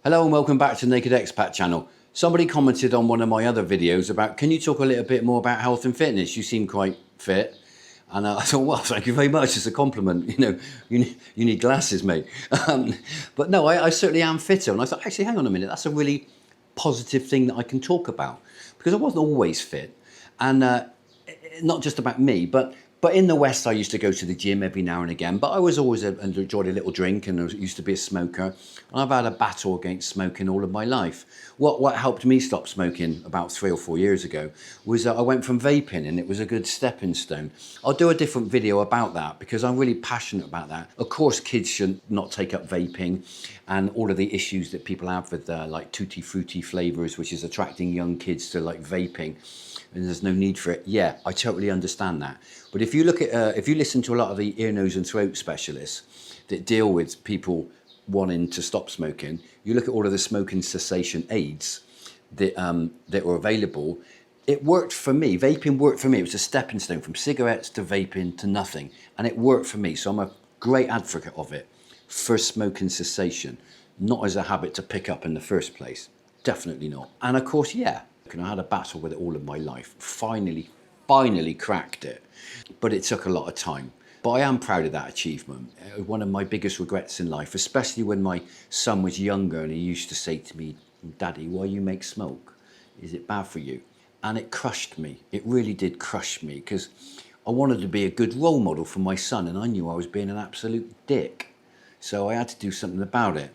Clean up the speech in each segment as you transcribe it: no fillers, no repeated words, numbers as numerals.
Hello and welcome back to Naked Expat channel. Somebody commented on one of my other videos about, can you talk a little bit more about health and fitness? You seem quite fit. And I thought, well, thank you very much. It's a compliment. You know, you need glasses, mate. But no, I certainly am fitter. And I thought, actually, hang on a minute. That's a really positive thing that I can talk about. Because I wasn't always fit. And not just about me, but in the West, I used to go to the gym every now and again, but I was always enjoyed a little drink and I used to be a smoker. And I've had a battle against smoking all of my life. What helped me stop smoking about 3 or 4 years ago was that I went from vaping, and it was a good stepping stone. I'll do a different video about that because I'm really passionate about that. Of course, kids should not take up vaping and all of the issues that people have with like tutti frutti flavors, which is attracting young kids to like vaping. And there's no need for it. Yeah, I totally understand that. But if you look at, if you listen to a lot of the ear, nose and throat specialists that deal with people wanting to stop smoking, you look at all of the smoking cessation aids that, that were available, it worked for me. Vaping worked for me. It was a stepping stone from cigarettes to vaping to nothing. And it worked for me. So I'm a great advocate of it for smoking cessation, not as a habit to pick up in the first place. Definitely not. And of course, yeah, I had a battle with it all of my life. Finally cracked it. But it took a lot of time. But I am proud of that achievement. One of my biggest regrets in life, especially when my son was younger and he used to say to me, "Daddy, why you make smoke? Is it bad for you?" And it crushed me. It really did crush me because I wanted to be a good role model for my son and I knew I was being an absolute dick. So I had to do something about it.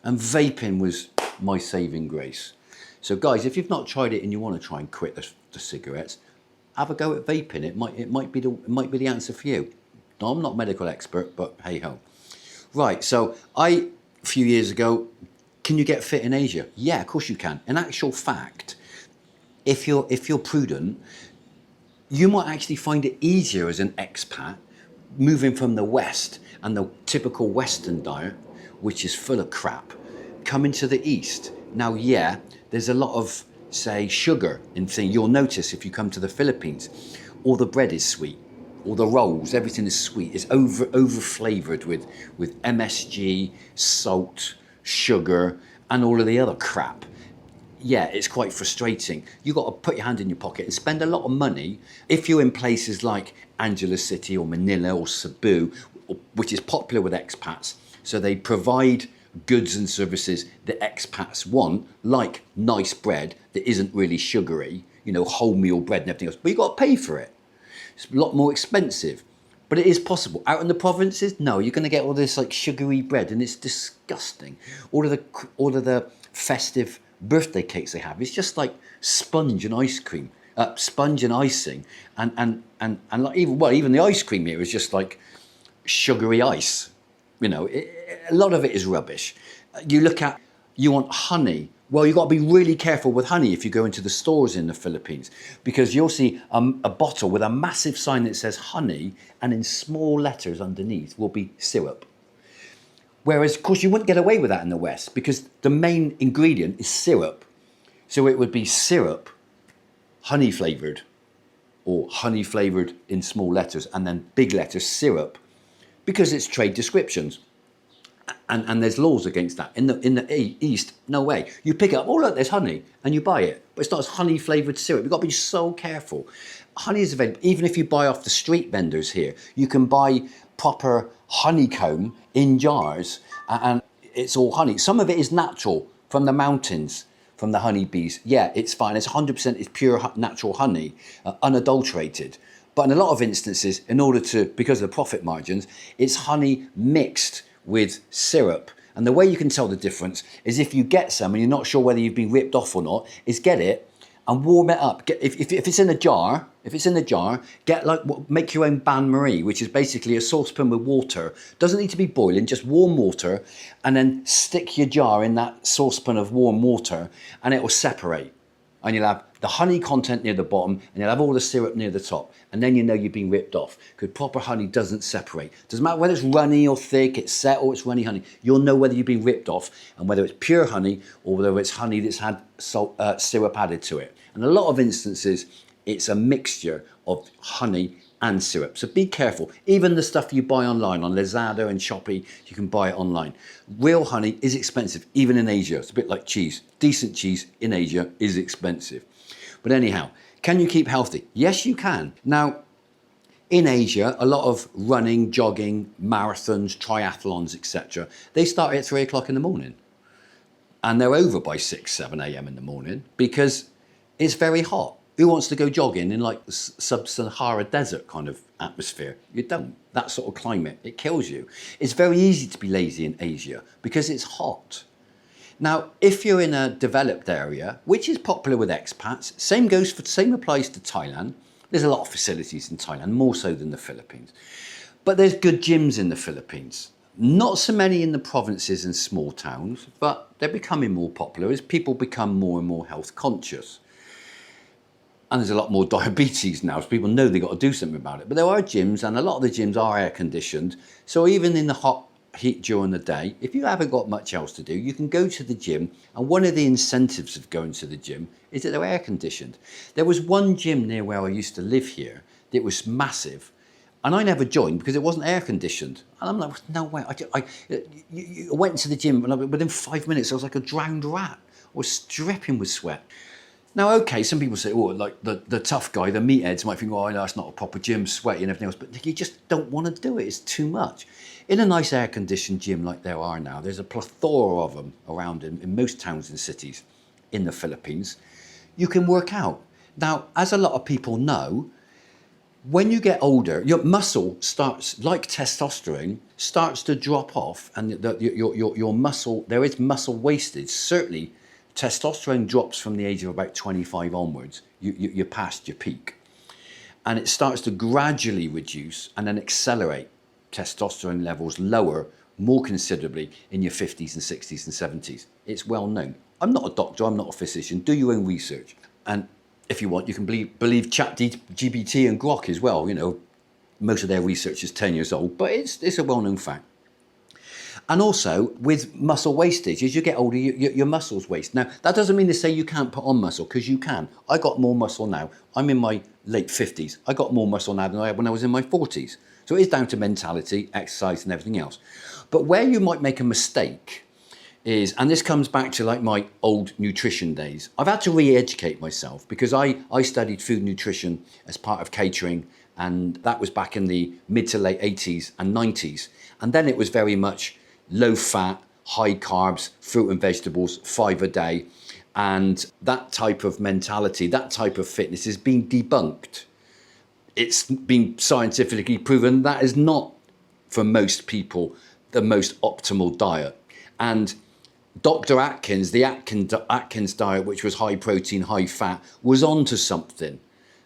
And vaping was my saving grace. So guys, if you've not tried it and you want to try and quit the cigarettes, have a go at vaping. It might be the answer for you. No, I'm not a medical expert, but hey ho. Right, so a few years ago, can you get fit in Asia? Yeah, of course you can. In actual fact, if you're prudent, you might actually find it easier as an expat moving from the West and the typical Western diet, which is full of crap, coming to the East. Now, yeah, there's a lot of, say, sugar in things. You'll notice if you come to the Philippines, all the bread is sweet, all the rolls, everything is sweet. It's over flavored with MSG, salt, sugar, and all of the other crap. Yeah, it's quite frustrating. You've got to put your hand in your pocket and spend a lot of money. If you're in places like Angela City or Manila or Cebu, which is popular with expats, so they provide goods and services that expats want, like nice bread that isn't really sugary, you know, wholemeal bread and everything else, but you've got to pay for it. It's a lot more expensive, but it is possible. Out in the provinces, no, you're going to get all this like sugary bread and it's disgusting. All of the festive birthday cakes they have, it's just like sponge and ice cream, sponge and icing, and like even the ice cream here is just like sugary ice. You know, a lot of it is rubbish. You want honey. Well, you've got to be really careful with honey if you go into the stores in the Philippines, because you'll see a bottle with a massive sign that says honey, and in small letters underneath will be syrup. Whereas, of course, you wouldn't get away with that in the West because the main ingredient is syrup. So it would be syrup, honey flavoured, or honey flavoured in small letters, and then big letters syrup, because it's trade descriptions. And there's laws against that. In the East, no way. You pick it up, oh look, there's honey, and you buy it. But it's not honey flavoured syrup. You've got to be so careful. Honey is available. Even if you buy off the street vendors here, you can buy proper honeycomb in jars, and it's all honey. Some of it is natural from the mountains, from the honeybees. Yeah, it's fine. It's 100%, it's pure natural honey, unadulterated. But in a lot of instances, because of the profit margins, it's honey mixed with syrup. And the way you can tell the difference is if you get some and you're not sure whether you've been ripped off or not, is get it and warm it up. If it's in a jar, make your own bain-marie, which is basically a saucepan with water. Doesn't need to be boiling, just warm water, and then stick your jar in that saucepan of warm water and it will separate. And you'll have the honey content near the bottom and you'll have all the syrup near the top. And then you know you've been ripped off, because proper honey doesn't separate. Doesn't matter whether it's runny or thick, it's set or it's runny honey. You'll know whether you've been ripped off and whether it's pure honey or whether it's honey that's had syrup added to it. And a lot of instances, it's a mixture of honey and syrup. So be careful. Even the stuff you buy online on Lazada and Shopee, you can buy it online. Real honey is expensive, even in Asia. It's a bit like cheese. Decent cheese in Asia is expensive. But anyhow, can you keep healthy? Yes, you can. Now, in Asia, a lot of running, jogging, marathons, triathlons, etc., they start at 3 o'clock in the morning. And they're over by 6, 7 a.m. in the morning because it's very hot. Who wants to go jogging in like sub-Sahara desert kind of atmosphere? You don't. That sort of climate, it kills you. It's very easy to be lazy in Asia because it's hot. Now, if you're in a developed area, which is popular with expats, same applies to Thailand. There's a lot of facilities in Thailand, more so than the Philippines. But there's good gyms in the Philippines. Not so many in the provinces and small towns, but they're becoming more popular as people become more and more health conscious. And there's a lot more diabetes now, so people know they've got to do something about it. But there are gyms, and a lot of the gyms are air conditioned. So even in the hot heat during the day, if you haven't got much else to do, you can go to the gym. And one of the incentives of going to the gym is that they're air conditioned. There was one gym near where I used to live here that was massive. And I never joined because it wasn't air conditioned. And I'm like, no way. I went to the gym and within 5 minutes I was like a drowned rat. I was dripping with sweat. Now, okay, some people say, oh, like the tough guy, the meatheads might think, oh, no, it's not a proper gym, sweaty and everything else. But you just don't want to do it. It's too much. In a nice air-conditioned gym like there are now, there's a plethora of them around in most towns and cities in the Philippines. You can work out. Now, as a lot of people know, when you get older, your muscle starts, like testosterone, starts to drop off, and your muscle, there is muscle wastage. Certainly, testosterone drops from the age of about 25 onwards. You're past your peak. And it starts to gradually reduce and then accelerate testosterone levels lower more considerably in your 50s and 60s and 70s. It's well known. I'm not a doctor, I'm not a physician. Do your own research. And if you want, you can believe ChatGPT and Grok as well. You know, most of their research is 10 years old, but it's a well-known fact. And also with muscle wastage, as you get older, your muscles waste. Now, that doesn't mean to say you can't put on muscle, because you can. I got more muscle now. I'm in my late 50s. I got more muscle now than I had when I was in my 40s. So it is down to mentality, exercise and everything else. But where you might make a mistake is, and this comes back to like my old nutrition days, I've had to re-educate myself because I studied food nutrition as part of catering, and that was back in the mid to late 80s and 90s. And then it was very much low fat, high carbs, fruit and vegetables, 5 a day. And that type of mentality, that type of fitness is being debunked. It's been scientifically proven that is not, for most people, the most optimal diet. And Dr. Atkins, the Atkins diet, which was high protein, high fat, was onto something.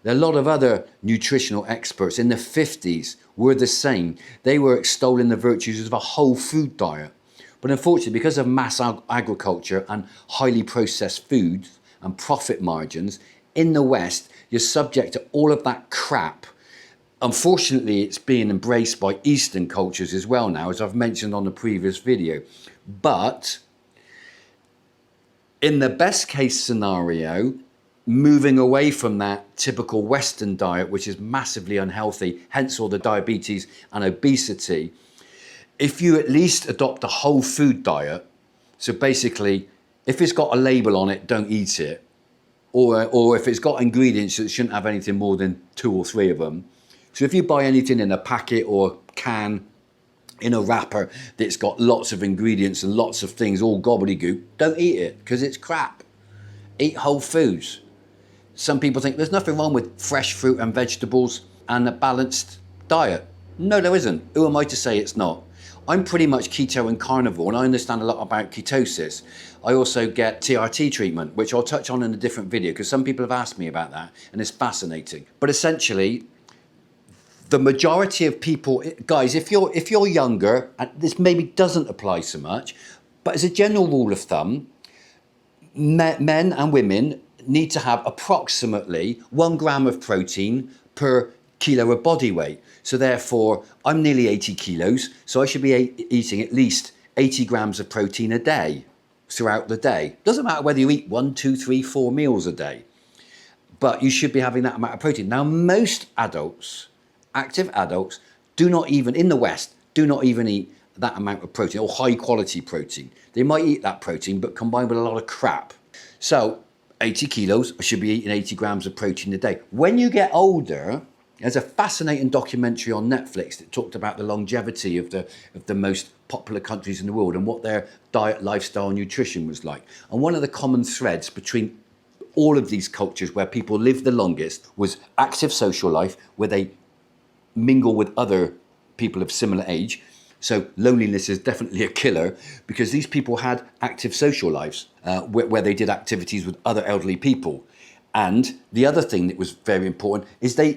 A lot of other nutritional experts in the 50s were the same. They were extolling the virtues of a whole food diet. But unfortunately, because of mass agriculture and highly processed foods and profit margins, in the West, you're subject to all of that crap. Unfortunately, it's being embraced by Eastern cultures as well now, as I've mentioned on the previous video. But in the best case scenario, moving away from that typical Western diet, which is massively unhealthy, hence all the diabetes and obesity, if you at least adopt a whole food diet, so basically, if it's got a label on it, don't eat it, or if it's got ingredients that shouldn't have anything more than 2 or 3 of them. So if you buy anything in a packet or can, in a wrapper that's got lots of ingredients and lots of things, all gobbledygook, don't eat it because it's crap. Eat whole foods. Some people think there's nothing wrong with fresh fruit and vegetables and a balanced diet. No, there isn't. Who am I to say it's not? I'm pretty much keto and carnivore, and I understand a lot about ketosis. I also get TRT treatment, which I'll touch on in a different video because some people have asked me about that and it's fascinating. But essentially, the majority of people, guys, if you're younger, and this maybe doesn't apply so much, but as a general rule of thumb, men and women need to have approximately 1 gram of protein per kilo of body weight. So therefore, I'm nearly 80 kilos, so I should be eating at least 80 grams of protein a day throughout the day. Doesn't matter whether you eat 1, 2, 3, 4 meals a day, but you should be having that amount of protein. Now, most adults active adults do not even, in the West, do not even eat that amount of protein or high quality protein. They might eat that protein, but combined with a lot of crap. So 80 kilos, I should be eating 80 grams of protein a day. When you get older, there's a fascinating documentary on Netflix that talked about the longevity of the most popular countries in the world and what their diet, lifestyle, nutrition was like. And one of the common threads between all of these cultures where people live the longest was active social life, where they mingle with other people of similar age. So loneliness is definitely a killer, because these people had active social lives where they did activities with other elderly people. And the other thing that was very important is they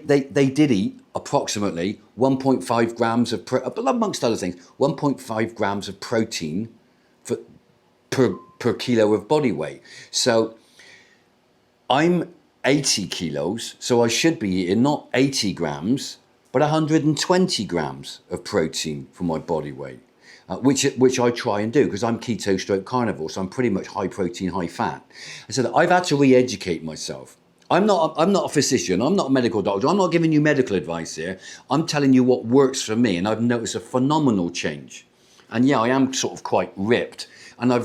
did eat approximately 1.5 grams of, amongst other things, 1.5 grams of protein per kilo of body weight. So I'm 80 kilos, so I should be eating not 80 grams, but 120 grams of protein for my body weight, which I try and do because I'm keto stroke carnivore, so I'm pretty much high protein, high fat. And so I've had to re-educate myself. I'm not a physician, I'm not a medical doctor, I'm not giving you medical advice here. I'm telling you what works for me, and I've noticed a phenomenal change. And yeah, I am sort of quite ripped, and I've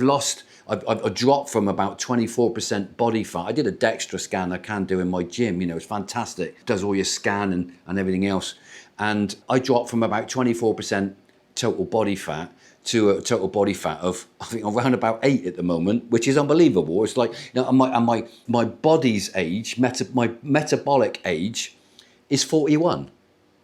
dropped from about 24% body fat. I did a DEXA scan I can do in my gym, you know, it's fantastic. It does all your scan and everything else. And I dropped from about 24% total body fat to a total body fat of, I think, around about 8 at the moment, which is unbelievable. It's like, you know, my body's age, my metabolic age is 41.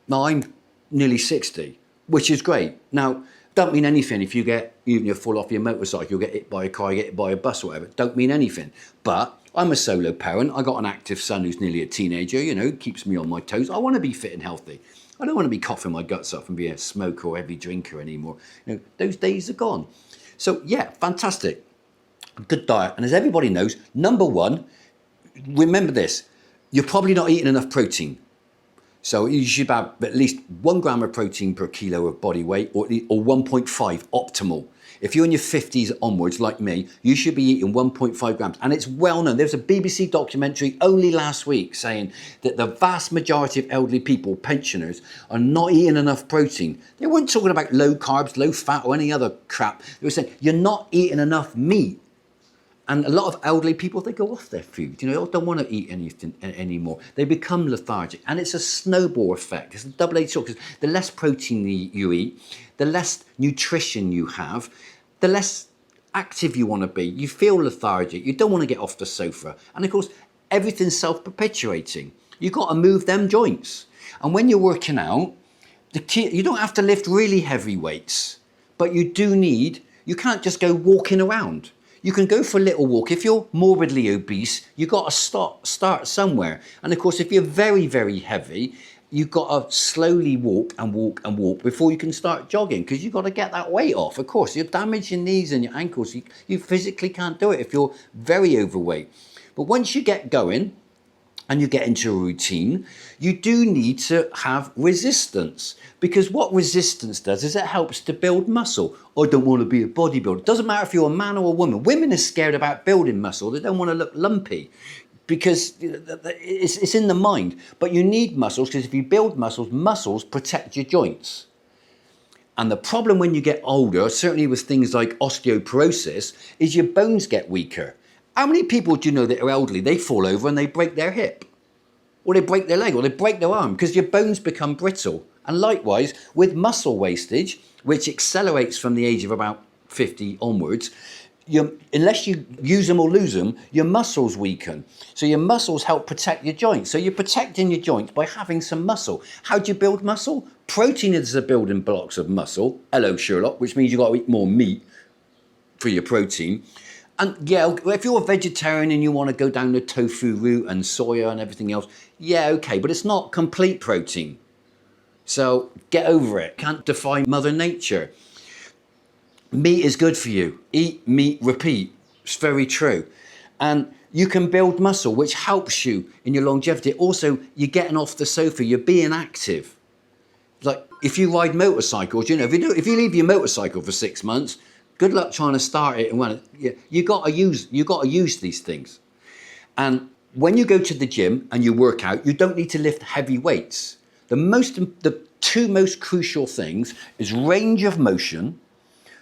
Now I'm nearly 60, which is great. Now, don't mean anything if you fall off your motorcycle, you'll get hit by a car, get hit by a bus or whatever. Don't mean anything. But I'm a solo parent. I got an active son who's nearly a teenager, you know, keeps me on my toes. I want to be fit and healthy. I don't want to be coughing my guts off and be a smoker or heavy drinker anymore. You know, those days are gone. So yeah, fantastic. Good diet. And as everybody knows, number one, remember this, you're probably not eating enough protein. So you should have at least 1 gram of protein per kilo of body weight, or 1.5 optimal. If you're in your 50s onwards, like me, you should be eating 1.5 grams. And it's well known. There's a BBC documentary only last week saying that the vast majority of elderly people, pensioners, are not eating enough protein. They weren't talking about low carbs, low fat, or any other crap. They were saying, you're not eating enough meat. And a lot of elderly people, they go off their food. You know, they don't want to eat anything anymore. They become lethargic. And it's a snowball effect. It's a double-edged sword, because the less protein you eat, the less nutrition you have, the less active you want to be. You feel lethargic. You don't want to get off the sofa. And of course, everything's self-perpetuating. You've got to move them joints. And when you're working out, you don't have to lift really heavy weights, but you can't just go walking around. You can go for a little walk. If you're morbidly obese, you've got to start somewhere. And of course, if you're very, very heavy, you've got to slowly walk and walk and walk before you can start jogging, because you've got to get that weight off. Of course, you're damaging your knees and your ankles. You physically can't do it if you're very overweight. But once you get going and you get into a routine, you do need to have resistance, because what resistance does is it helps to build muscle. I don't want to be a bodybuilder. It doesn't matter if you're a man or a woman. Women are scared about building muscle. They don't want to look lumpy, because it's in the mind. But you need muscles, because if you build muscles protect your joints. And the problem when you get older, certainly with things like osteoporosis, is your bones get weaker. How many people do you know that are elderly, they fall over and they break their hip? Or they break their leg, or they break their arm, because your bones become brittle. And likewise, with muscle wastage, which accelerates from the age of about 50 onwards, unless you use them or lose them, your muscles weaken. So your muscles help protect your joints. So you're protecting your joints by having some muscle. How do you build muscle? Protein is the building blocks of muscle. Hello, Sherlock, which means you've got to eat more meat for your protein. And yeah, if you're a vegetarian and you want to go down the tofu route and soya and everything else, yeah, okay, but it's not complete protein. So get over it. Can't defy Mother Nature. Meat is good for you. Eat, meat, repeat. It's very true. And you can build muscle, which helps you in your longevity. Also, you're getting off the sofa, you're being active. Like if you ride motorcycles, you know, if you leave your motorcycle for 6 months, good luck trying to start it and run it. You got to use these things. And when you go to the gym and you work out, you don't need to lift heavy weights. The two most crucial things is range of motion.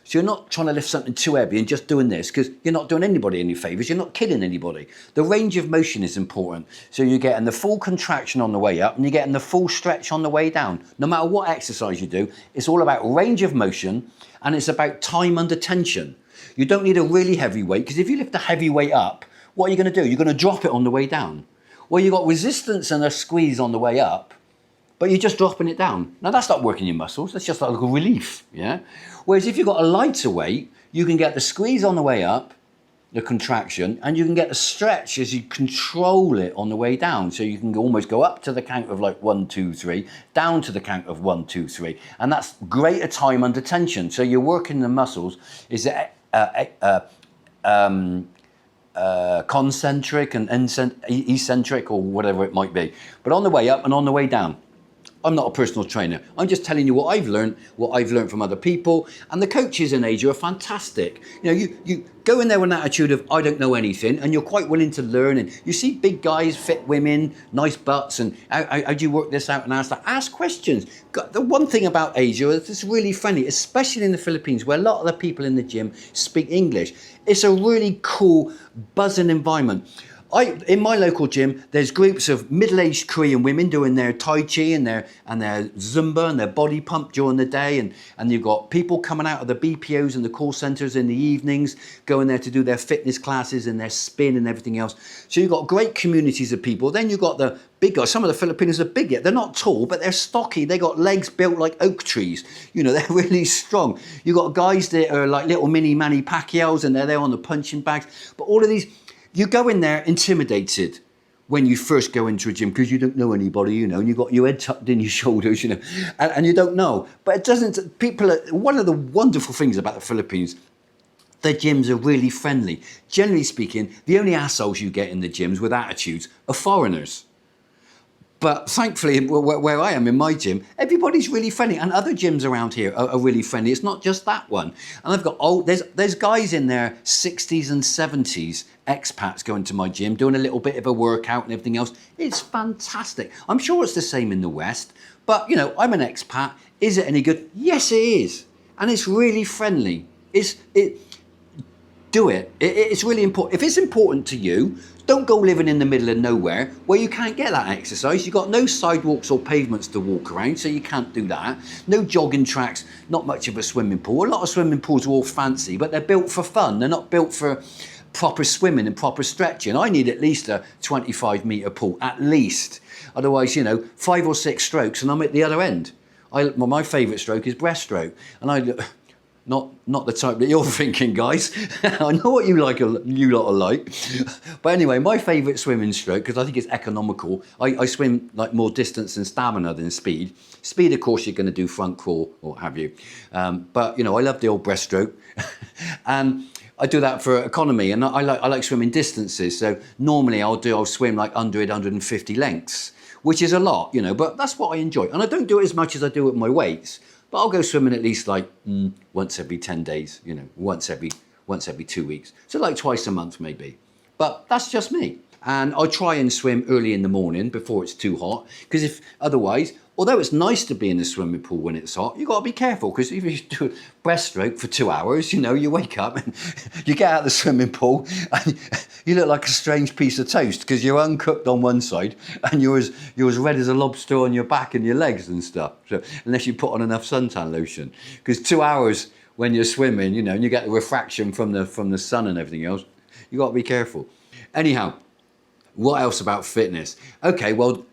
So you're not trying to lift something too heavy and just doing this, because you're not doing anybody any favours. You're not kidding anybody. The range of motion is important. So you're getting the full contraction on the way up and you're getting the full stretch on the way down. No matter what exercise you do, it's all about range of motion and it's about time under tension. You don't need a really heavy weight, because if you lift a heavy weight up, what are you going to do? You're going to drop it on the way down. Well, you've got resistance and a squeeze on the way up, but you're just dropping it down. Now that's not working your muscles, that's just like a relief, yeah? Whereas if you've got a lighter weight, you can get the squeeze on the way up, the contraction, and you can get the stretch as you control it on the way down. So you can almost go up to the count of like 1, 2, 3, down to the count of 1, 2, 3. And that's greater time under tension. So you're working the muscles, is it concentric and eccentric or whatever it might be. But on the way up and on the way down. I'm not a personal trainer. I'm just telling you what I've learned from other people. And the coaches in Asia are fantastic. You know, you go in there with an attitude of, I don't know anything, and you're quite willing to learn. And you see big guys, fit women, nice butts, and how do you work this out and ask that? Ask questions. The one thing about Asia is it's really friendly, especially in the Philippines, where a lot of the people in the gym speak English. It's a really cool, buzzing environment. In my local gym, there's groups of middle-aged Korean women doing their Tai Chi and their Zumba and their body pump during the day. And you've got people coming out of the BPOs and the call centers in the evenings, going there to do their fitness classes and their spin and everything else. So you've got great communities of people. Then you've got the big guys. Some of the Filipinos are big yet. They're not tall, but they're stocky. They got legs built like oak trees. You know, they're really strong. You've got guys that are like little mini Manny Pacquiaos and they're there on the punching bags. But all of these... You go in there intimidated when you first go into a gym because you don't know anybody, you know, and you've got your head tucked in your shoulders, you know, and you don't know. But it doesn't, one of the wonderful things about the Philippines, their gyms are really friendly. Generally speaking, the only assholes you get in the gyms with attitudes are foreigners. But thankfully, where I am in my gym, everybody's really friendly. And other gyms around here are really friendly. It's not just that one. And I've got, there's guys in their 60s and 70s, expats going to my gym, doing a little bit of a workout and everything else. It's fantastic. I'm sure it's the same in the West. But, you know, I'm an expat. Is it any good? Yes, it is. And it's really friendly. Do it. It's really important. If it's important to you, don't go living in the middle of nowhere where you can't get that exercise. You've got no sidewalks or pavements to walk around, so you can't do that. No jogging tracks, not much of a swimming pool. A lot of swimming pools are all fancy, but they're built for fun. They're not built for proper swimming and proper stretching. I need at least a 25-metre pool, at least. Otherwise, you know, 5 or 6 strokes and I'm at the other end. My favourite stroke is breaststroke. And Not the type that you're thinking, guys. I know what you lot are like. But anyway, my favourite swimming stroke, because I think it's economical, I swim like more distance and stamina than speed. Speed, of course, you're going to do front crawl or what have you. But, you know, I love the old breaststroke. And I do that for economy. And I like swimming distances. So normally I'll swim like 150 lengths, which is a lot, you know, but that's what I enjoy. And I don't do it as much as I do with my weights. But I'll go swimming at least like once every 10 days, you know, once every 2 weeks. So like twice a month maybe. But that's just me. And I try and swim early in the morning before it's too hot. Because otherwise, although it's nice to be in the swimming pool when it's hot, you've got to be careful. Because if you do a breaststroke for 2 hours, you know, you wake up and you get out of the swimming pool and you look like a strange piece of toast because you're uncooked on one side and you're as red as a lobster on your back and your legs and stuff. So unless you put on enough suntan lotion. Because 2 hours when you're swimming, you know, and you get the refraction from the sun and everything else, you've got to be careful. Anyhow, what else about fitness? Okay, well,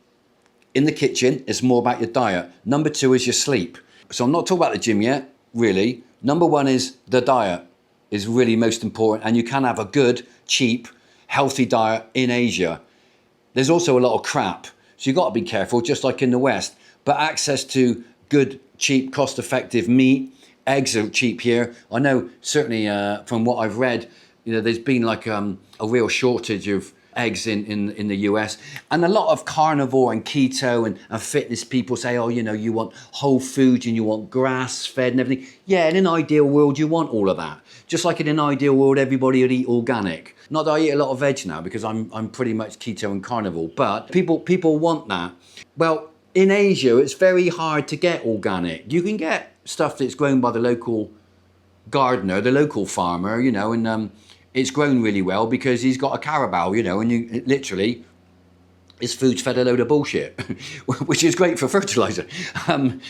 in the kitchen, it's more about your diet. Number 2 is your sleep. So I'm not talking about the gym yet, really. Number 1 is the diet is really most important. And you can have a good, cheap, healthy diet in Asia. There's also a lot of crap. So you've got to be careful, just like in the West. But access to good, cheap, cost-effective meat. Eggs are cheap here. I know, certainly from what I've read, you know, there's been like a real shortage of eggs in the US. And a lot of carnivore and keto and fitness people say, oh, you know, you want whole foods and you want grass-fed and everything. Yeah, in an ideal world, you want all of that. Just like in an ideal world, everybody would eat organic. Not that I eat a lot of veg now because I'm pretty much keto and carnivore, but people want that. Well, in Asia, it's very hard to get organic. You can get stuff that's grown by the local gardener, the local farmer, you know, and it's grown really well because he's got a carabao, you know, and you literally, his food's fed a load of bullshit, which is great for fertilizer. And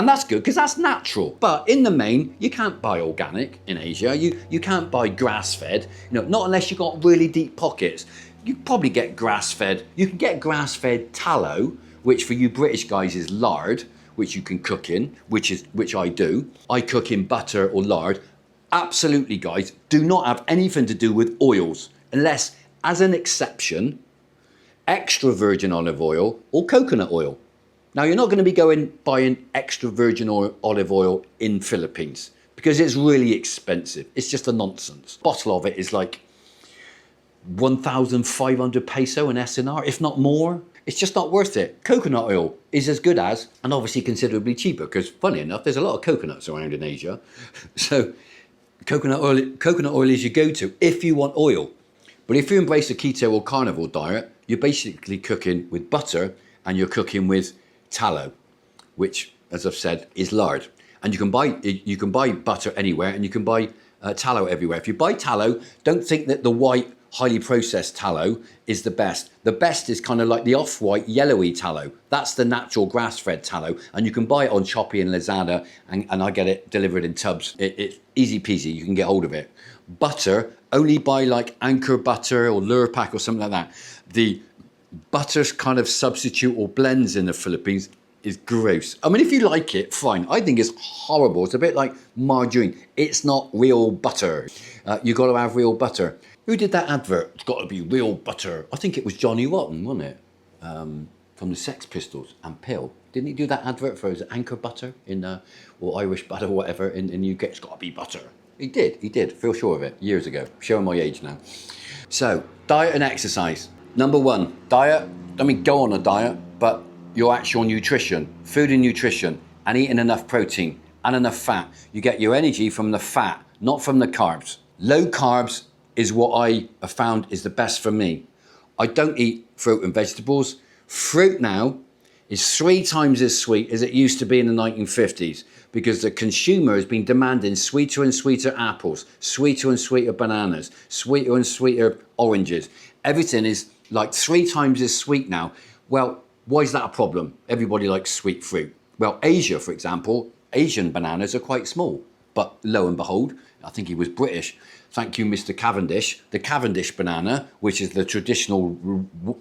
that's good because that's natural. But in the main, you can't buy organic in Asia. You can't buy grass-fed, you know, not unless you've got really deep pockets. You probably get grass-fed. You can get grass-fed tallow, which for you British guys is lard, which you can cook in, which I do. I cook in butter or lard. Absolutely, guys, do not have anything to do with oils, unless, as an exception, extra virgin olive oil or coconut oil. Now, you're not going to be buying extra virgin olive oil in Philippines because it's really expensive. It's just a nonsense. A bottle of it is like 1,500 peso in SNR, if not more. It's just not worth it. Coconut oil is as good as, and obviously considerably cheaper, because funny enough, there's a lot of coconuts around in Asia. So coconut oil is your go-to if you want oil. But if you embrace a keto or carnivore diet, you're basically cooking with butter and you're cooking with tallow, which, as I've said, is lard. And you can buy butter anywhere, and you can buy tallow everywhere. If you buy tallow, don't think that the white, highly processed tallow is the best. The best is kind of like the off-white, yellowy tallow. That's the natural grass-fed tallow, and you can buy it on Shopee and Lazada, and I get it delivered in tubs. It's easy peasy. You can get hold of it. Butter, only buy like Anchor butter or Lurpak or something like that. The butter's kind of substitute or blends in the Philippines is gross. I mean, if you like it, fine. I think it's horrible. It's a bit like margarine. It's not real butter. You got to have real butter. Who did that advert? It's got to be real butter. I think it was Johnny Rotten, wasn't it? From the Sex Pistols and Pill. Didn't he do that advert for his Anchor butter or Irish butter or whatever in the UK? It's got to be butter. He did. Feel sure of it. Years ago. Showing my age now. So, diet and exercise. Number one, diet. I mean, go on a diet, but your actual nutrition, food and nutrition, and eating enough protein and enough fat. You get your energy from the fat, not from the carbs. Low carbs is what I have found is the best for me. I don't eat fruit and vegetables. Fruit now is 3 times as sweet as it used to be in the 1950s because the consumer has been demanding sweeter and sweeter apples, sweeter and sweeter bananas, sweeter and sweeter oranges. Everything is like 3 times as sweet now. Well, why is that a problem? Everybody likes sweet fruit. Well, Asia, for example, Asian bananas are quite small. But lo and behold, I think he was British. Thank you, Mr. Cavendish. The Cavendish banana, which is the traditional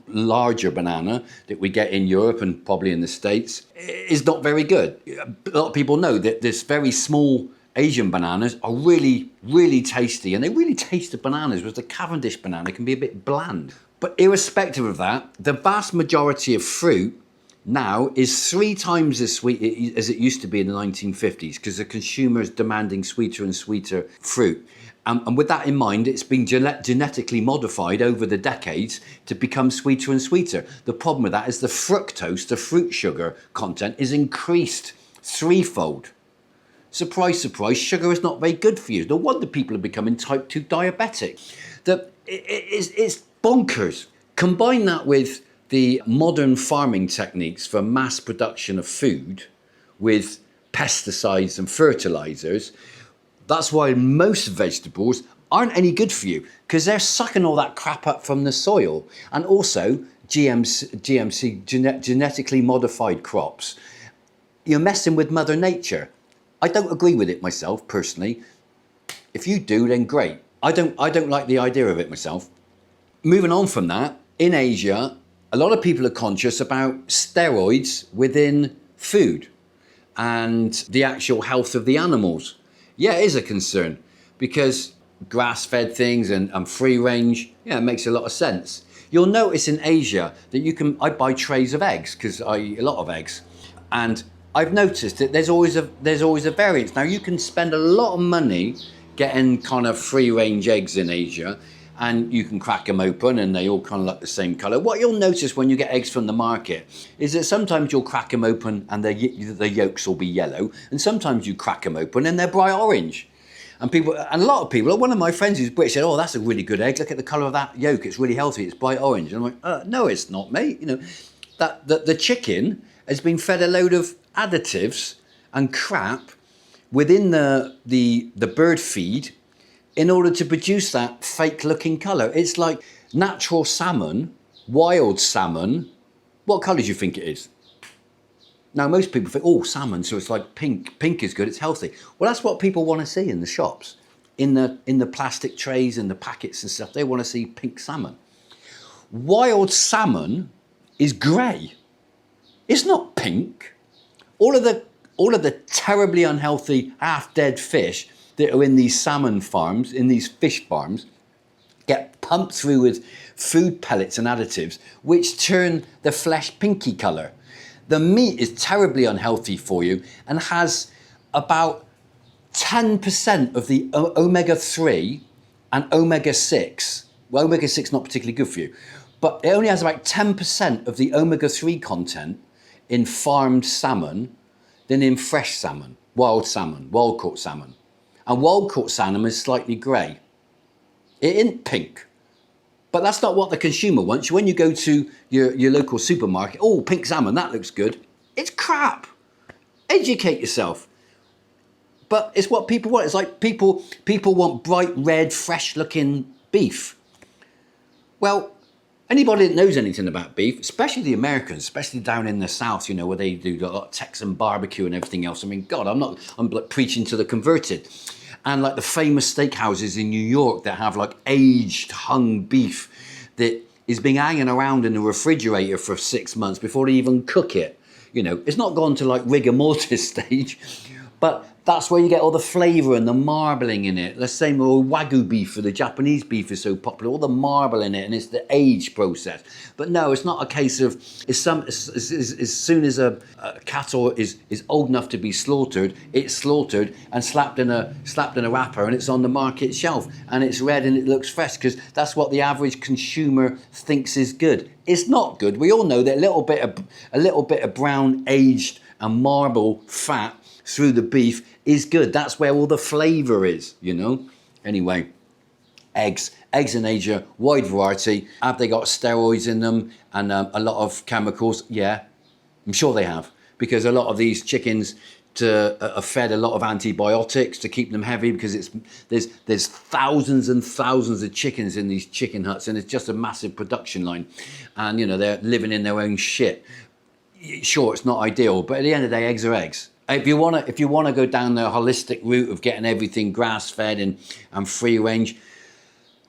larger banana that we get in Europe and probably in the States, is not very good. A lot of people know that this very small Asian bananas are really, really tasty. And they really taste the bananas, whereas the Cavendish banana can be a bit bland. But irrespective of that, the vast majority of fruit now is 3 times as sweet as it used to be in the 1950s because the consumer is demanding sweeter and sweeter fruit. And with that in mind, it's been genetically modified over the decades to become sweeter and sweeter. The problem with that is the fructose, the fruit sugar content, is increased 3-fold. Surprise, surprise, sugar is not very good for you. No wonder people are becoming type 2 diabetic. It's bonkers. Combine that with the modern farming techniques for mass production of food with pesticides and fertilizers. That's why most vegetables aren't any good for you because they're sucking all that crap up from the soil. And also GMC, genetically modified crops. You're messing with Mother Nature. I don't agree with it myself, personally. If you do, then great. I don't like the idea of it myself. Moving on from that, in Asia, a lot of people are conscious about steroids within food and the actual health of the animals. Yeah, it is a concern because grass-fed things and free range, yeah, it makes a lot of sense. You'll notice in Asia that I buy trays of eggs because I eat a lot of eggs. And I've noticed that there's always a variance. Now you can spend a lot of money getting kind of free range eggs in Asia and you can crack them open and they all kind of look the same color. What you'll notice when you get eggs from the market is that sometimes you'll crack them open and the yolks will be yellow, and sometimes you crack them open and they're bright orange. And a lot of people, one of my friends who's British said, "Oh, that's a really good egg. Look at the color of that yolk. It's really healthy. It's bright orange." And I'm like, "No, it's not, mate. You know, the chicken has been fed a load of additives and crap within the bird feed in order to produce that fake looking colour. It's like natural salmon, wild salmon. What colour do you think it is? Now, most people think, oh, salmon, so it's like pink. Pink is good, it's healthy. Well, that's what people want to see in the shops. In the plastic trays and the packets and stuff, they want to see pink salmon. Wild salmon is grey. It's not pink. All of the terribly unhealthy, half-dead fish that are in these salmon farms, in these fish farms, get pumped through with food pellets and additives, which turn the flesh pinky colour. The meat is terribly unhealthy for you and has about 10% of the omega-3 and omega-6. Well, omega-6 not particularly good for you, but it only has about 10% of the omega-3 content in farmed salmon than in fresh salmon, wild caught salmon. And wild caught salmon is slightly grey. It isn't pink. But that's not what the consumer wants. When you go to your local supermarket, oh, pink salmon, that looks good. It's crap. Educate yourself. But it's what people want. It's like people want bright red, fresh looking beef. Well, anybody that knows anything about beef, especially the Americans, especially down in the South, you know, where they do a lot of Texan barbecue and everything else. I mean, God, I'm like preaching to the converted. And like the famous steakhouses in New York that have like aged, hung beef that is being hanging around in the refrigerator for 6 months before they even cook it. You know, it's not gone to like rigor mortis stage, but that's where you get all the flavour and the marbling in it. The same old Wagyu beef, or the Japanese beef is so popular, all the marble in it, and it's the age process. But no, it's not a case of, as soon as a cattle is old enough to be slaughtered, it's slaughtered and slapped in a wrapper, and it's on the market shelf, and it's red and it looks fresh, because that's what the average consumer thinks is good. It's not good. We all know that a little bit of brown aged and marble fat through the beef is good. That's where all the flavour is, you know. Anyway, eggs in Asia, wide variety. Have they got steroids in them and a lot of chemicals? Yeah, I'm sure they have, because a lot of these chickens are fed a lot of antibiotics to keep them heavy, because there's thousands and thousands of chickens in these chicken huts, and it's just a massive production line, and you know they're living in their own shit. Sure, it's not ideal, but at the end of the day, eggs are eggs. If you want to go down the holistic route of getting everything grass-fed and free range,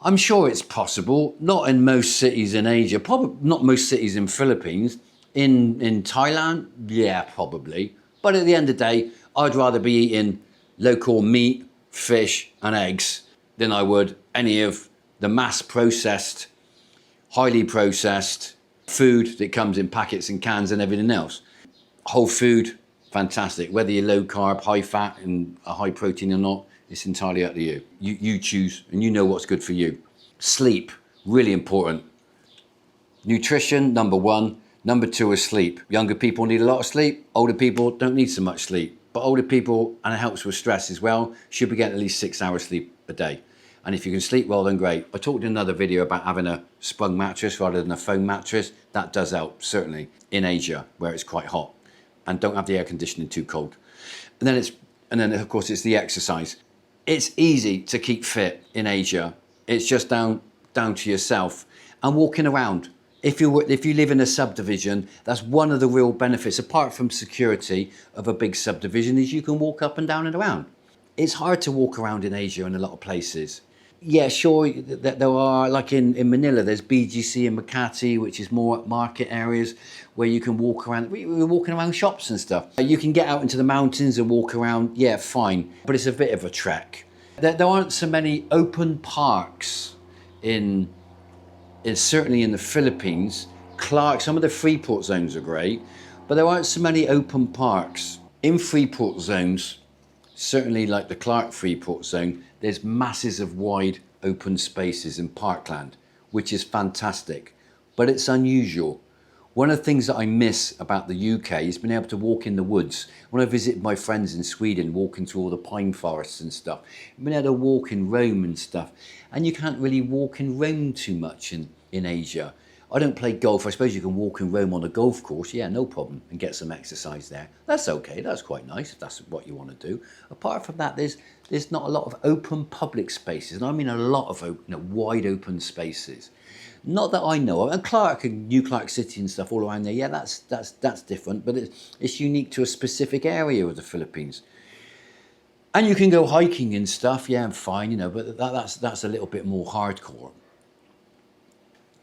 I'm sure it's possible. Not in most cities in Asia, probably not most cities in Philippines. In Thailand, yeah, probably. But at the end of the day, I'd rather be eating local meat, fish and eggs than I would any of the mass-processed, highly processed food that comes in packets and cans and everything else. Whole food, fantastic. Whether you're low carb, high fat and a high protein or not, it's entirely up to you. You choose, and you know what's good for you. Sleep, really important. Nutrition, number one. Number two is sleep. Younger people need a lot of sleep. Older people don't need so much sleep. But older people, and it helps with stress as well, should be getting at least 6 hours sleep a day. And if you can sleep well, then great. I talked in another video about having a sprung mattress rather than a foam mattress. That does help, certainly, in Asia, where it's quite hot. And don't have the air conditioning too cold. And then of course it's the exercise. It's easy to keep fit in Asia. It's just down to yourself and walking around. If you live in a subdivision, that's one of the real benefits, apart from security, of a big subdivision, is you can walk up and down and around. It's hard to walk around in Asia in a lot of places. Yeah, sure, there are, like in Manila, there's BGC and Makati, which is more market areas where you can walk around. We're walking around shops and stuff. You can get out into the mountains and walk around, yeah, fine, but it's a bit of a trek. There aren't so many open parks certainly in the Philippines. Some of the Freeport zones are great, but there aren't so many open parks. In Freeport zones, certainly like the Clark Freeport zone, there's masses of wide open spaces in parkland, which is fantastic, but it's unusual. One of the things that I miss about the UK is being able to walk in the woods. When I visit my friends in Sweden, walking through all the pine forests and stuff, being able to walk in Rome and stuff, and you can't really walk in Rome too much in Asia. I don't play golf. I suppose you can walk in Rome on a golf course. Yeah, no problem, and get some exercise there. That's okay. That's quite nice if that's what you want to do. Apart from that, there's not a lot of open public spaces, and I mean a lot of wide open spaces. Not that I know of. And Clark and New Clark City and stuff all around there. Yeah, that's different, but it's unique to a specific area of the Philippines. And you can go hiking and stuff. Yeah, fine, but that's a little bit more hardcore.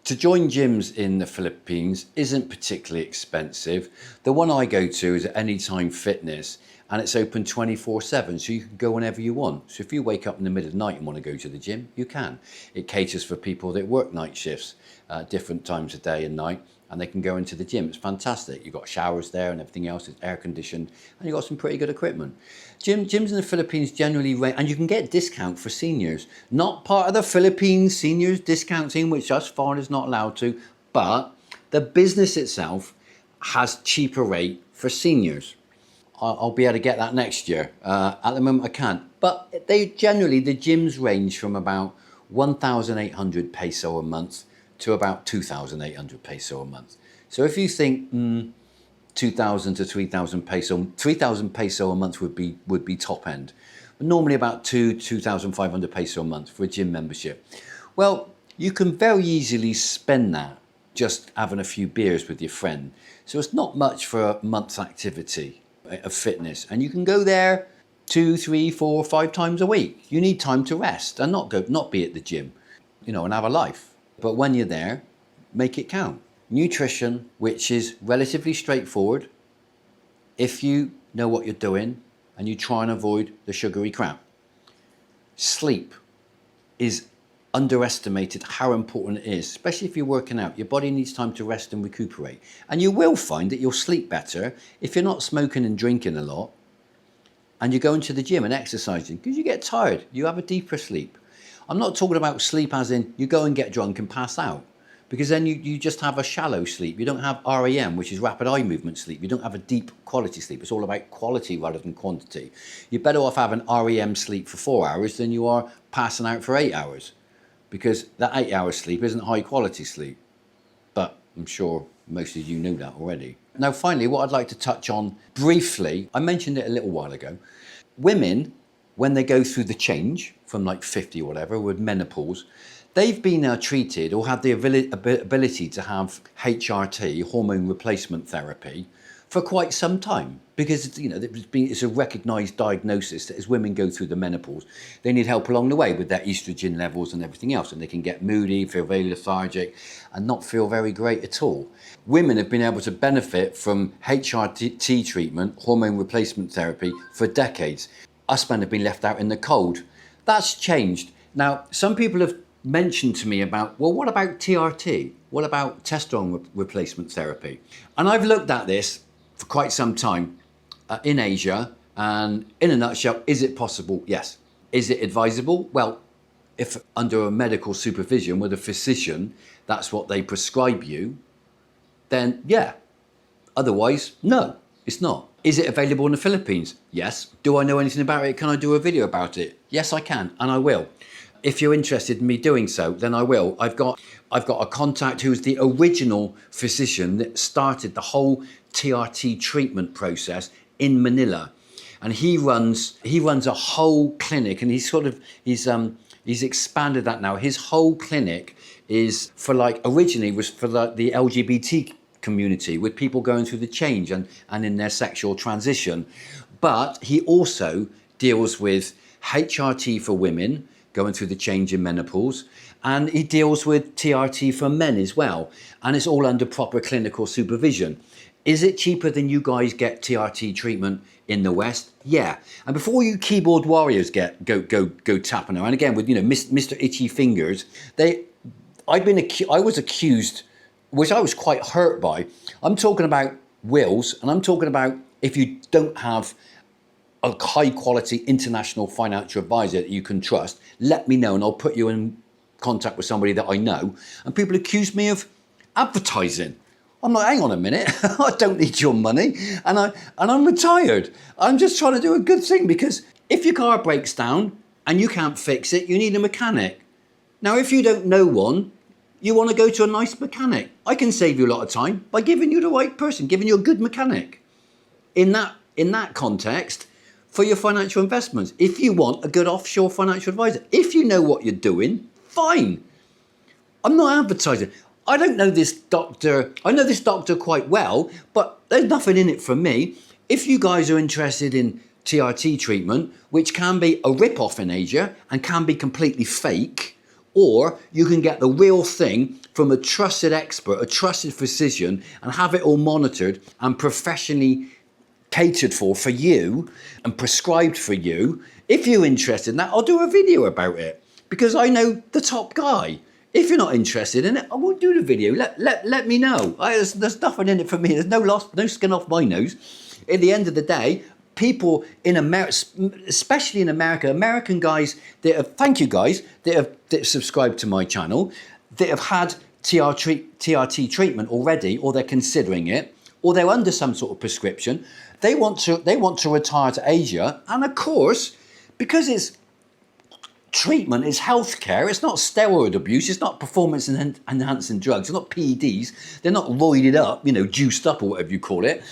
To join gyms in the Philippines isn't particularly expensive. The one I go to is Anytime Fitness, and it's open 24/7, so you can go whenever you want. So if you wake up in the middle of the night and want to go to the gym, you can. It caters for people that work night shifts, different times of day and night, and they can go into the gym. It's fantastic. You've got showers there and everything else. It's air conditioned, and you've got some pretty good equipment. Gyms in the Philippines generally, and you can get discount for seniors. Not part of the Philippines seniors discount scheme, which us foreigners not allowed to, but the business itself has cheaper rate for seniors. I'll be able to get that next year. At the moment I can't. But the gyms range from about 1,800 peso a month to about 2,800 peso a month. So if you think 2,000 to 3,000 peso, 3,000 peso a month would be top end. But normally about 2,500 peso a month for a gym membership. Well, you can very easily spend that just having a few beers with your friend. So it's not much for a month's activity of fitness, and you can go there 2, 3, 4, 5 times a week. You need time to rest and not be at the gym, and have a life. But when you're there, make it count. Nutrition, which is relatively straightforward if you know what you're doing and you try and avoid the sugary crap. Sleep is underestimated how important it is, especially if you're working out. Your body needs time to rest and recuperate. And you will find that you'll sleep better if you're not smoking and drinking a lot and you're going to the gym and exercising, because you get tired. You have a deeper sleep. I'm not talking about sleep as in you go and get drunk and pass out, because then you just have a shallow sleep. You don't have REM, which is rapid eye movement sleep. You don't have a deep quality sleep. It's all about quality rather than quantity. You're better off having REM sleep for 4 hours than you are passing out for 8 hours. Because that 8 hours sleep isn't high quality sleep. But I'm sure most of you know that already. Now finally, what I'd like to touch on briefly, I mentioned it a little while ago. Women, when they go through the change from like 50 or whatever with menopause, they've been treated or had the ability to have HRT, hormone replacement therapy, for quite some time, because it's a recognised diagnosis that as women go through the menopause, they need help along the way with their estrogen levels and everything else, and they can get moody, feel very lethargic, and not feel very great at all. Women have been able to benefit from HRT treatment, hormone replacement therapy, for decades. Us men have been left out in the cold. That's changed. Now, some people have mentioned to me about, well, what about TRT? What about testosterone replacement therapy? And I've looked at this for quite some time in Asia, and in a nutshell, is it possible? Yes. Is it advisable? Well, if under a medical supervision with a physician, that's what they prescribe you, then yeah. Otherwise, no, it's not. Is it available in the Philippines? Yes. Do I know anything about it? Can I do a video about it? Yes, I can, and I will. If you're interested in me doing so, then I will. I've got a contact who's the original physician that started the whole TRT treatment process in Manila, and he runs a whole clinic, and he's expanded that now. His whole clinic is for originally was for the LGBT community, with people going through the change and in their sexual transition, but he also deals with HRT for women going through the change in menopause, and he deals with TRT for men as well, and it's all under proper clinical supervision. Is it cheaper than you guys get TRT treatment in the West? Yeah. And before you keyboard warriors go tapping around again with Mr. Itchy Fingers, I was accused, which I was quite hurt by. I'm talking about wills, and I'm talking about if you don't have a high quality international financial advisor that you can trust, let me know and I'll put you in contact with somebody that I know. And people accuse me of advertising. I'm like, hang on a minute, I don't need your money, and I'm retired. I'm just trying to do a good thing, because if your car breaks down and you can't fix it, you need a mechanic. Now, if you don't know one, You want to go to a nice mechanic. I can save you a lot of time by giving you the right person, giving you a good mechanic. In that context, for your financial investments, if you want a good offshore financial advisor, if you know what you're doing, fine. I'm not advertising. I don't know this doctor. I know this doctor quite well, but there's nothing in it for me. If you guys are interested in TRT treatment, which can be a rip-off in Asia and can be completely fake, or you can get the real thing from a trusted expert, a trusted physician, and have it all monitored and professionally catered for you and prescribed for you. If you're interested in that, I'll do a video about it because I know the top guy. If you're not interested in it, I won't do the video. Let me know. There's nothing in it for me. There's no skin off my nose. At the end of the day, people in America, especially in America, American guys that have, thank you guys, that have subscribed to my channel, that have had TRT treatment already, or they're considering it, or they're under some sort of prescription. They want to retire to Asia, and of course, because it's treatment, it's healthcare, it's not steroid abuse, it's not performance enhancing drugs, it's not PEDs, they're not roided up, juiced up or whatever you call it.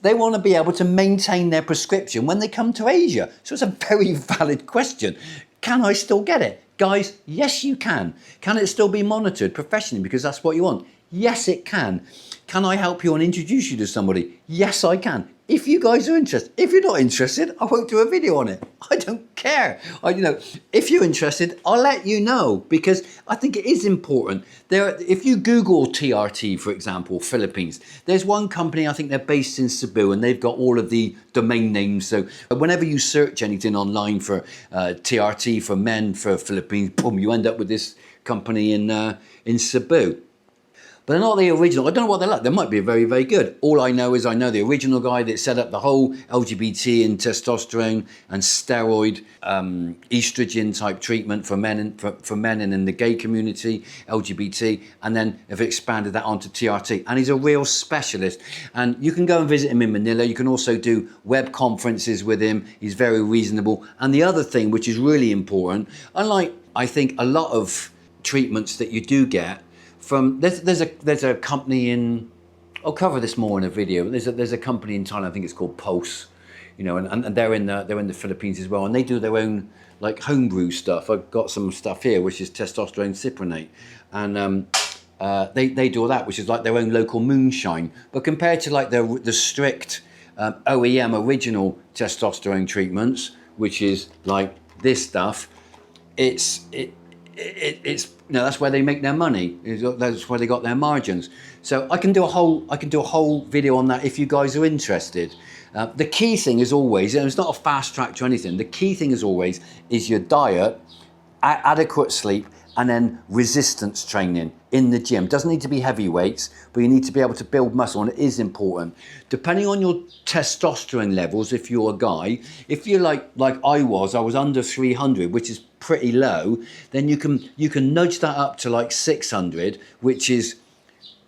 They want to be able to maintain their prescription when they come to Asia. So it's a very valid question. Can I still get it? Guys, yes you can. Can it still be monitored professionally because that's what you want? Yes it can. Can I help you and introduce you to somebody? Yes I can. If you guys are interested. If you're not interested, I won't do a video on it. I don't care. If you're interested, I'll let you know because I think it is important. If you Google TRT, for example, Philippines, there's one company, I think they're based in Cebu, and they've got all of the domain names. So whenever you search anything online for TRT for men for Philippines, boom, you end up with this company in Cebu. But they're not the original. I don't know what they're like. They might be very, very good. All I know is I know the original guy that set up the whole LGBT and testosterone and steroid estrogen type treatment for men and in the gay community, LGBT, and then have expanded that onto TRT. And he's a real specialist. And you can go and visit him in Manila. You can also do web conferences with him. He's very reasonable. And the other thing, which is really important, unlike I think a lot of treatments that you do get, there's a company in, I'll cover this more in a video. There's a company in Thailand, I think it's called Pulse, and they're in the Philippines as well, and they do their own like homebrew stuff. I've got some stuff here which is testosterone cyprinate, and they do all that, which is like their own local moonshine. But compared to like the strict OEM original testosterone treatments, which is like this stuff, it's that's where they make their money. That's where they got their margins. So I can do a whole video on that if you guys are interested. The key thing is always, and it's not a fast track to anything, the key thing is always is your diet, adequate sleep, and then resistance training in the gym. Doesn't need to be heavy weights, but you need to be able to build muscle, and it is important. Depending on your testosterone levels, if you're a guy, if you're like I was under 300, which is pretty low, then you can nudge that up to like 600, which is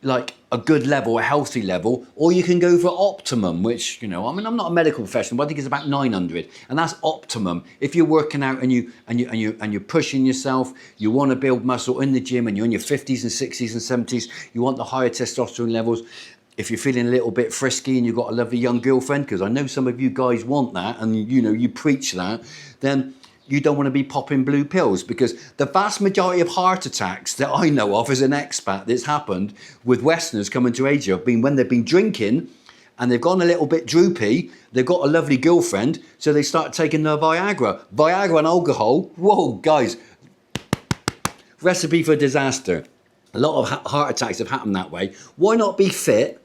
like a good level, a healthy level, or you can go for optimum, which, I'm not a medical professional, but I think it's about 900, and that's optimum. If you're working out and you're pushing yourself, you want to build muscle in the gym, and you're in your 50s and 60s and 70s, you want the higher testosterone levels. If you're feeling a little bit frisky and you've got a lovely young girlfriend, because I know some of you guys want that, and you preach that, then you don't want to be popping blue pills, because the vast majority of heart attacks that I know of as an expat that's happened with Westerners coming to Asia have been when they've been drinking and they've gone a little bit droopy, they've got a lovely girlfriend, so they start taking their Viagra. Viagra and alcohol, whoa, guys, recipe for disaster. A lot of heart attacks have happened that way. Why not be fit?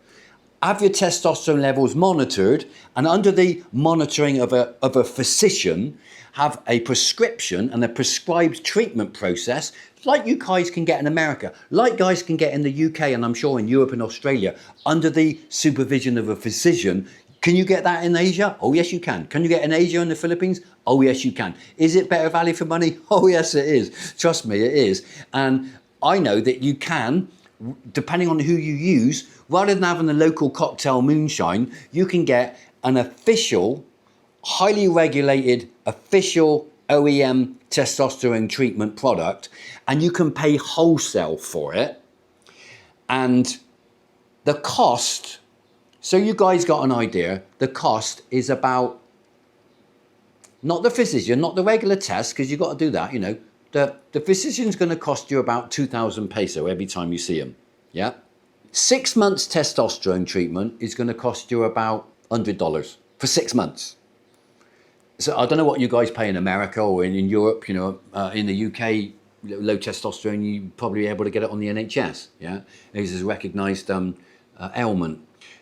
Have your testosterone levels monitored, and under the monitoring of a physician, have a prescription and a prescribed treatment process like you guys can get in America, like guys can get in the UK, and I'm sure in Europe and Australia, under the supervision of a physician. Can you get that in Asia? Oh yes you can. Can you get in Asia and the Philippines? Oh yes you can. Is it better value for money? Oh yes it is. Trust me, it is. And I know that you can, depending on who you use, rather than having a local cocktail moonshine, you can get an official, highly regulated, official OEM testosterone treatment product, and you can pay wholesale for it. And the cost, so you guys got an idea, the cost is about, not the physician, not the regular test, because you've got to do that, you know. The physician's going to cost you about 2,000 peso every time you see him, yeah? 6 months testosterone treatment is going to cost you about $100 for 6 months. So I don't know what you guys pay in America or in Europe, you know, in the UK, low testosterone, you're probably able to get it on the NHS, yeah? It is a recognised ailment.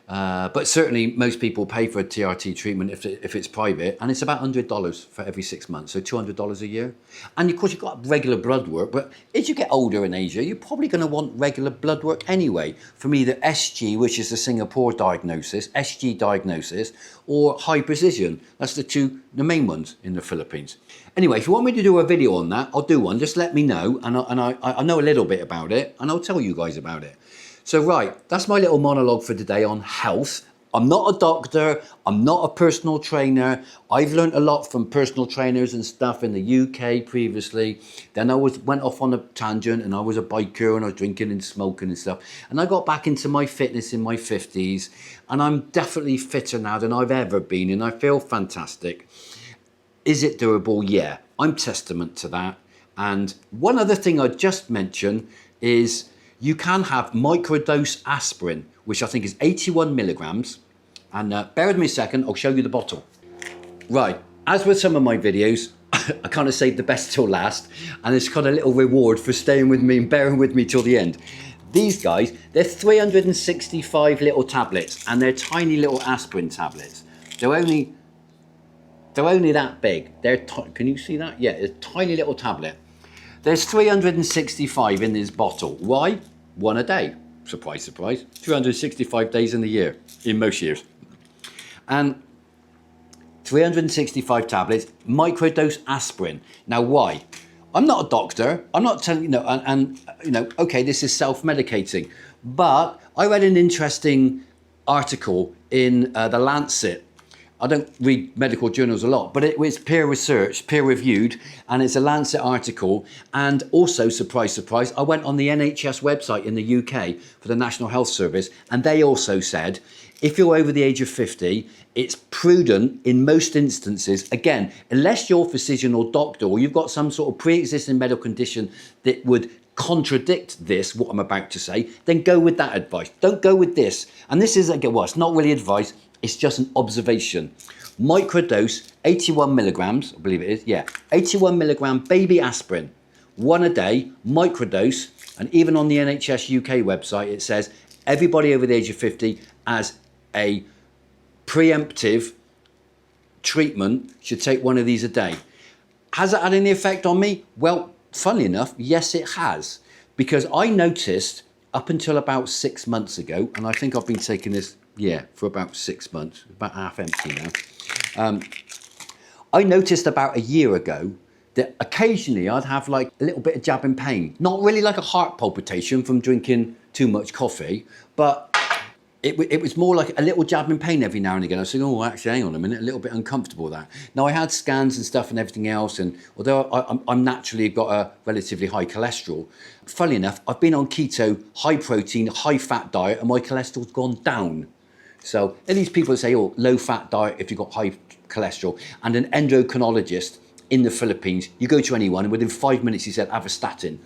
But certainly most people pay for a TRT treatment if it's private, and it's about $100 for every 6 months, so $200 a year. And of course you've got regular blood work, but as you get older in Asia, you're probably going to want regular blood work anyway, from either SG, which is the Singapore diagnosis, SG diagnosis, or high precision. That's the main ones in the Philippines. Anyway, if you want me to do a video on that, I'll do one. Just let me know, and I know a little bit about it, and I'll tell you guys about it. So right, that's my little monologue for today on health. I'm not a doctor, I'm not a personal trainer. I've learned a lot from personal trainers and stuff in the UK previously. Then I went off on a tangent, and I was a biker and I was drinking and smoking and stuff. And I got back into my fitness in my 50s, and I'm definitely fitter now than I've ever been, and I feel fantastic. Is it durable? Yeah, I'm testament to that. And one other thing I'd just mention is you can have microdose aspirin, which I think is 81 milligrams. And bear with me a second, I'll show you the bottle. Right, as with some of my videos, I kind of saved the best till last, and it's got a little reward for staying with me and bearing with me till the end. These guys, they're 365 little tablets, and they're tiny little aspirin tablets. They're only that big. Can you see that? Yeah, it's a tiny little tablet. There's 365 in this bottle. Why? One a day. Surprise, surprise. 365 days in the year, in most years. And 365 tablets, microdose aspirin. Now, why? I'm not a doctor. I'm not telling you, okay, this is self-medicating. But I read an interesting article in The Lancet. I don't read medical journals a lot, but it was peer research, peer reviewed, and it's a Lancet article. And also, surprise, surprise, I went on the NHS website in the UK for the National Health Service, and they also said, if you're over the age of 50, it's prudent in most instances, again, unless you're a physician or doctor, or you've got some sort of pre-existing medical condition that would contradict this, what I'm about to say, then go with that advice. Don't go with this. And this is, again, well, it's not really advice, it's just an observation. Microdose, 81 milligrams, I believe it is, yeah, 81 milligram baby aspirin, one a day, microdose, and even on the NHS UK website, it says everybody over the age of 50 as a preemptive treatment should take one of these a day. Has that had any effect on me? Well, funnily enough, yes, it has. Because I noticed up until about 6 months ago, and I think I've been taking this, for about 6 months, about half empty now. I noticed about a year ago that occasionally I'd have like a little bit of jabbing pain. Not really like a heart palpitation from drinking too much coffee, but it was more like a little jabbing pain every now and again. I was saying, oh, actually, hang on a minute, a little bit uncomfortable with that. Now, I had scans and stuff and everything else, and although I'm naturally got a relatively high cholesterol, funnily enough, I've been on keto, high protein, high fat diet, and my cholesterol's gone down. So, at least people say, oh, low fat diet if you've got high cholesterol, and an endocrinologist in the Philippines, you go to anyone, and within 5 minutes he said, have a statin.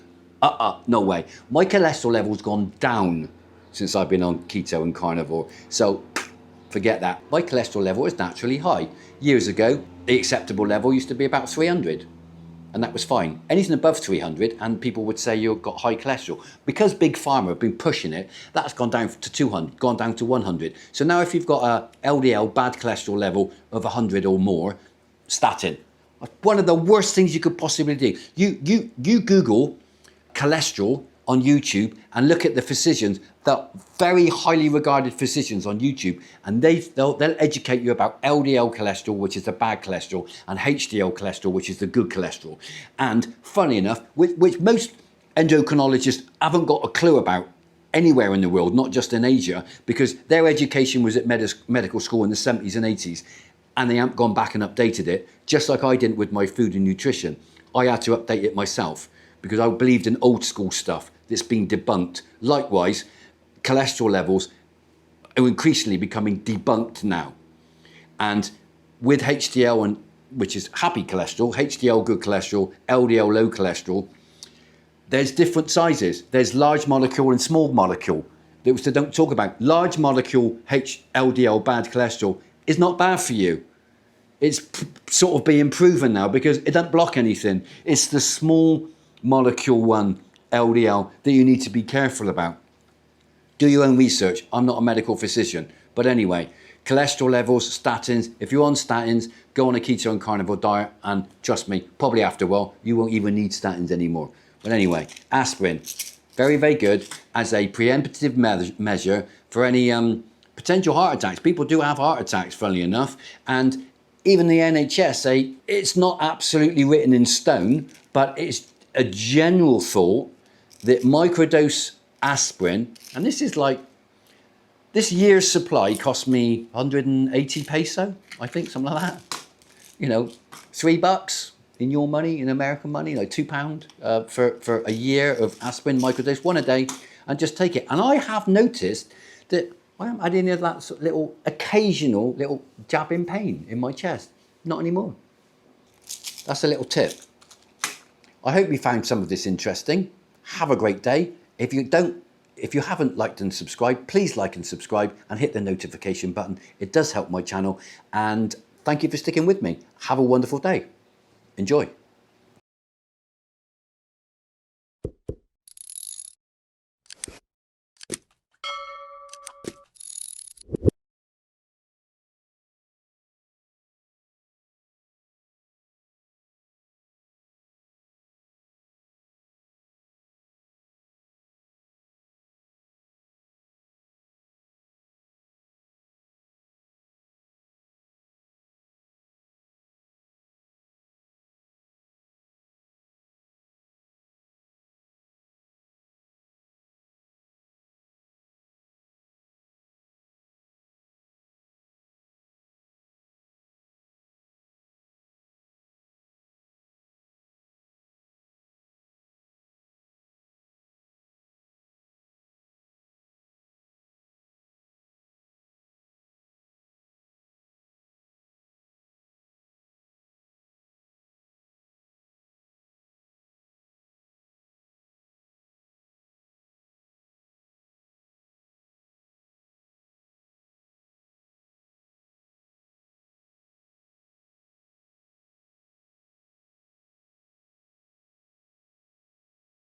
No way. My cholesterol level's gone down since I've been on keto and carnivore. So forget that. My cholesterol level is naturally high. Years ago, the acceptable level used to be about 300, and that was fine. Anything above 300, and people would say you've got high cholesterol. Because Big Pharma have been pushing it, that's gone down to 200, gone down to 100. So now if you've got a LDL, bad cholesterol level of 100 or more, statin. One of the worst things you could possibly do. You Google cholesterol on YouTube and look at the physicians, the very highly regarded physicians on YouTube, and they'll educate you about LDL cholesterol, which is the bad cholesterol, and HDL cholesterol, which is the good cholesterol. And funny enough, which most endocrinologists haven't got a clue about anywhere in the world, not just in Asia, because their education was at medical school in the 70s and 80s. and they haven't gone back and updated it, just like I didn't with my food and nutrition. I had to update it myself because I believed in old school stuff that's been debunked. Likewise, cholesterol levels are increasingly becoming debunked now. And with HDL, and which is happy cholesterol, HDL good cholesterol, LDL low cholesterol, there's different sizes. There's large molecule and small molecule that we don't talk about. Large molecule LDL bad cholesterol is not bad for you. It's sort of being proven now because it doesn't block anything. It's the small molecule one, LDL, that you need to be careful about. Do your own research. I'm not a medical physician. But anyway, cholesterol levels, statins. If you're on statins, go on a keto and carnivore diet, and trust me, probably after a while, you won't even need statins anymore. But anyway, aspirin, very, very good as a preemptive measure for any potential heart attacks. People do have heart attacks, funnily enough, and even the NHS say it's not absolutely written in stone, but it's a general thought that microdose aspirin, and this is like, this year's supply cost me 180 peso, I think, something like that. You know, $3 in your money, in American money, like £2 for a year of aspirin microdose, one a day, and just take it. And I have noticed that I haven't had any of that sort of little occasional little jabbing pain in my chest. Not anymore. That's a little tip. I hope you found some of this interesting. Have a great day. If you haven't liked and subscribed, please like and subscribe and hit the notification button. It does help my channel. And thank you for sticking with me. Have a wonderful day. Enjoy.